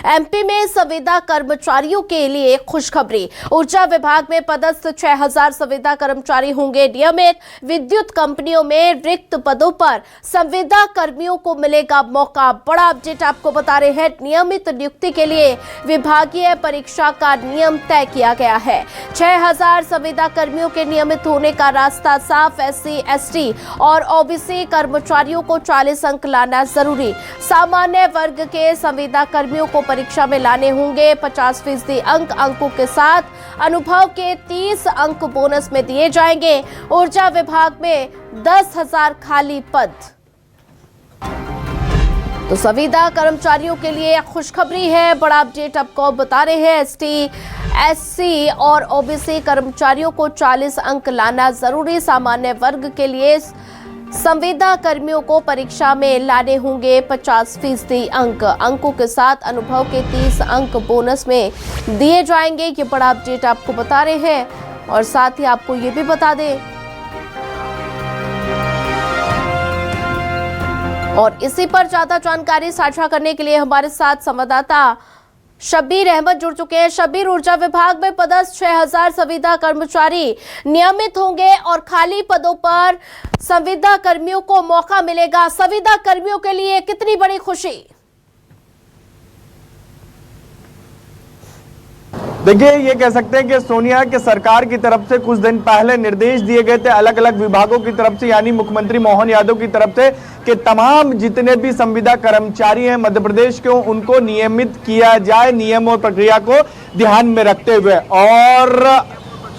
MP में संविदा कर्मचारियों के लिए खुशखबरी। ऊर्जा विभाग में पदस्थ 6000 संविदा कर्मचारी होंगे नियमित। विद्युत कंपनियों में रिक्त पदों पर संविदा कर्मियों को मिलेगा मौका। बड़ा अपडेट आपको बता रहे हैं। नियमित नियुक्ति के लिए विभागीय परीक्षा का नियम तय किया गया है। 6000 संविदा कर्मियों के नियमित होने का रास्ता साफ। एससी, एसटी और ओबीसी कर्मचारियों को 40 अंक लाना जरूरी। सामान्य वर्ग के संविदा कर्मियों को परीक्षा में लाने होंगे 50% अंक। अंकों के साथ अनुभव के 30 अंक बोनस में दिए जाएंगे। ऊर्जा विभाग में 10,000 खाली पद। तो संविदा कर्मचारियों के लिए खुशखबरी है। बड़ा अपडेट आपको बता रहे हैं। एसटी, एससी और ओबीसी कर्मचारियों को 40 अंक लाना जरूरी। सामान्य वर्ग के लिए संविदा कर्मियों को परीक्षा में लाने होंगे 50% अंक। अंकों के साथ अनुभव के 30 अंक बोनस में दिए जाएंगे। ये बड़ा अपडेट आपको बता रहे हैं। और साथ ही आपको ये भी बता दें, और इसी पर ज्यादा जानकारी साझा करने के लिए हमारे साथ संवाददाता शब्बीर अहमद जुड़ चुके हैं। शब्बीर, ऊर्जा विभाग में पदस्थ 6000 संविदा कर्मचारी नियमित होंगे और खाली पदों पर संविदा कर्मियों को मौका मिलेगा। संविदा कर्मियों के लिए कितनी बड़ी खुशी। देखिए, ये कह सकते हैं कि सोनिया के सरकार की तरफ से कुछ दिन पहले निर्देश दिए गए थे अलग अलग विभागों की तरफ से, यानी मुख्यमंत्री मोहन यादव की तरफ से, कि तमाम जितने भी संविदा कर्मचारी हैं मध्य प्रदेश के उनको नियमित किया जाए, नियम और प्रक्रिया को ध्यान में रखते हुए। और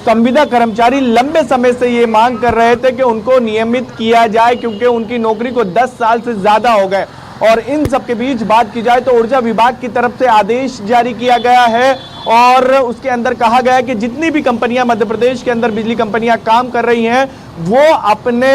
संविदा कर्मचारी लंबे समय से ये मांग कर रहे थे कि उनको नियमित किया जाए, क्योंकि उनकी नौकरी को 10 साल से ज्यादा हो गए। और इन सब के बीच बात की जाए तो ऊर्जा विभाग की तरफ से आदेश जारी किया गया है और उसके अंदर कहा गया है कि जितनी भी कंपनियां मध्य प्रदेश के अंदर बिजली कंपनियां काम कर रही हैं, वो अपने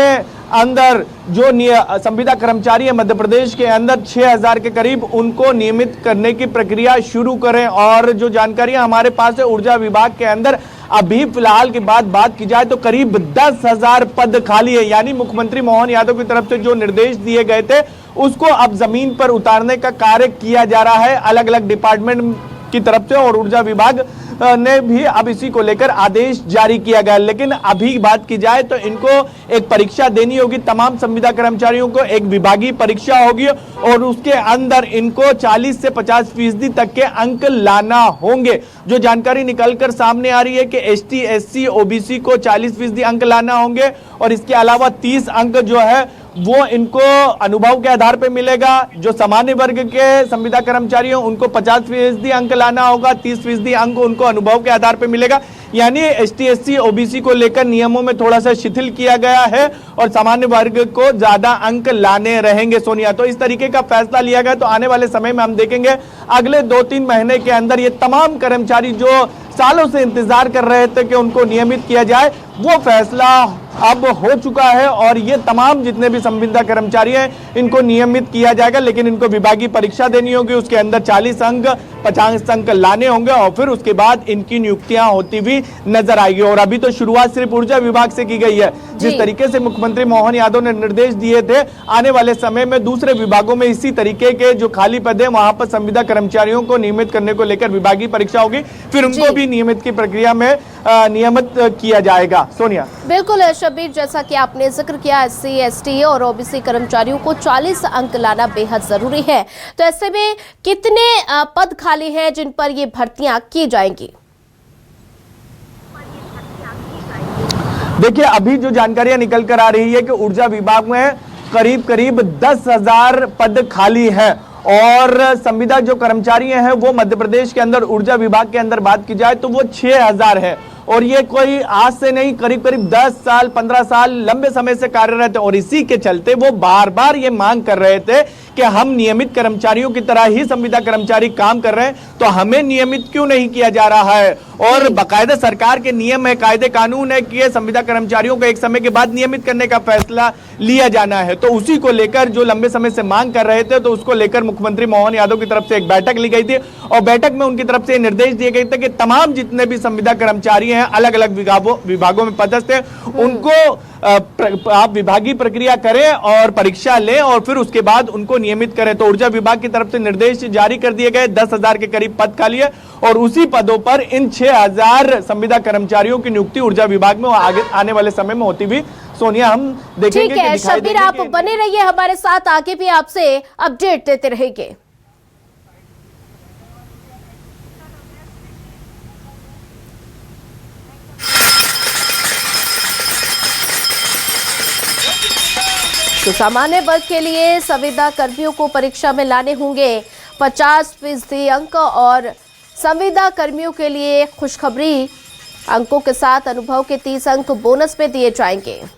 अंदर जो संविदा कर्मचारी है मध्य प्रदेश के अंदर 6000 के करीब, उनको नियमित करने की प्रक्रिया शुरू करें। और जो जानकारियां हमारे पास है, ऊर्जा विभाग के अंदर अभी फिलहाल की बात की जाए तो करीब 10,000 पद खाली है। यानी मुख्यमंत्री मोहन यादव की तरफ से जो निर्देश दिए गए थे उसको अब जमीन पर उतारने का कार्य किया जा रहा है अलग अलग डिपार्टमेंट की तरफ से। और ऊर्जा विभाग ने भी अब इसी को लेकर आदेश जारी किया गया। लेकिन अभी बात की जाए तो इनको एक परीक्षा देनी होगी। तमाम संविदा कर्मचारियों को एक विभागीय परीक्षा होगी और उसके अंदर इनको 40 से 50% तक के अंक लाना होंगे। जो जानकारी निकलकर सामने आ रही है कि एसटी, एससी, ओबीसी को 40% अंक लाना होंगे और इसके अलावा 30 अंक जो है वो इनको अनुभव के आधार पर मिलेगा। जो सामान्य वर्ग के संविदा कर्मचारी हैं उनको 50% अंक लाना होगा, 30% अंक उनको अनुभव के आधार पर मिलेगा। यानी एसटी, एससी, ओबीसी को लेकर नियमों में थोड़ा सा शिथिल किया गया है और सामान्य वर्ग को ज्यादा अंक लाने रहेंगे। सोनिया, तो इस तरीके का फैसला लिया गया। तो आने वाले समय में हम देखेंगे अगले 2-3 महीने के अंदर ये तमाम कर्मचारी जो सालों से इंतजार कर रहे थे कि उनको नियमित किया जाए, वो फैसला अब हो चुका है और ये तमाम जितने भी संविदा कर्मचारी हैं इनको नियमित किया जाएगा। लेकिन इनको विभागीय परीक्षा देनी होगी, उसके अंदर 40 अंक 50 अंक लाने होंगे और फिर उसके बाद इनकी नियुक्तियां होती हुई नजर आएगी। और अभी तो शुरुआत सिर्फ ऊर्जा विभाग से की गई है। जिस तरीके से मुख्यमंत्री मोहन यादव ने निर्देश दिए थे, आने वाले समय में दूसरे विभागों में इसी तरीके के जो खाली पद है वहां पर संविदा कर्मचारियों को नियमित करने को लेकर विभागीय परीक्षा होगी, फिर उनको भी नियमित की प्रक्रिया में नियमित किया जाएगा। सोनिया, बिल्कुल शब्बीर, जैसा कि आपने जिक्र किया, एससी, एसटी और ओबीसी कर्मचारियों को 40 अंक लाना बेहद जरूरी है। तो ऐसे में कितने पद खाली हैं जिन पर ये भर्तियां की जाएंगी? देखिए, अभी जो जानकारियां निकल कर आ रही है कि ऊर्जा विभाग में करीब 10,000 पद खाली है और संविदा जो कर्मचारी हैं वो मध्य प्रदेश के अंदर ऊर्जा विभाग के अंदर बात की जाए तो वो 6000 है। और ये कोई आज से नहीं, करीब 10 साल 15 साल लंबे समय से कार्यरत है। और इसी के चलते वो बार बार ये मांग कर रहे थे कि हम नियमित कर्मचारियों की तरह ही संविदा कर्मचारी काम कर रहे हैं, तो हमें नियमित क्यों नहीं किया जा रहा है। और बाकायदा सरकार के नियम है, कायदे कानून है कि संविदा कर्मचारियों को एक समय के बाद नियमित करने का फैसला लिया जाना है। तो उसी को लेकर जो लंबे समय से मांग कर रहे थे, तो उसको लेकर मुख्यमंत्री मोहन यादव की तरफ से एक बैठक ली गई थी और बैठक में उनकी तरफ से निर्देश दिए गए थे कि तमाम जितने भी संविदा कर्मचारी कर्मचारी हैं, अलग अलग विभागों में पदस्थ हैं, उनको आप विभागीय प्रक्रिया करें और परीक्षा लें और फिर उसके बाद उनको नियमित करें। तो ऊर्जा विभाग की तरफ से निर्देश जारी कर दिए गए। 10,000 के करीब पद खाली है और उसी पदों पर इन 6,000 संविदा कर्मचारियों की नियुक्ति ऊर्जा विभाग में आगे आने वाले समय में होती हुई सोनिया हम देखेंगे। ठीक है शब्बीर, आप बने रहिए हमारे साथ, आगे भी आपसे अपडेट देते रहेंगे। तो सामान्य वर्ग के लिए संविदा कर्मियों को परीक्षा में लाने होंगे 50% अंक और संविदा कर्मियों के लिए खुशखबरी, अंकों के साथ अनुभव के 30 अंक बोनस में दिए जाएंगे।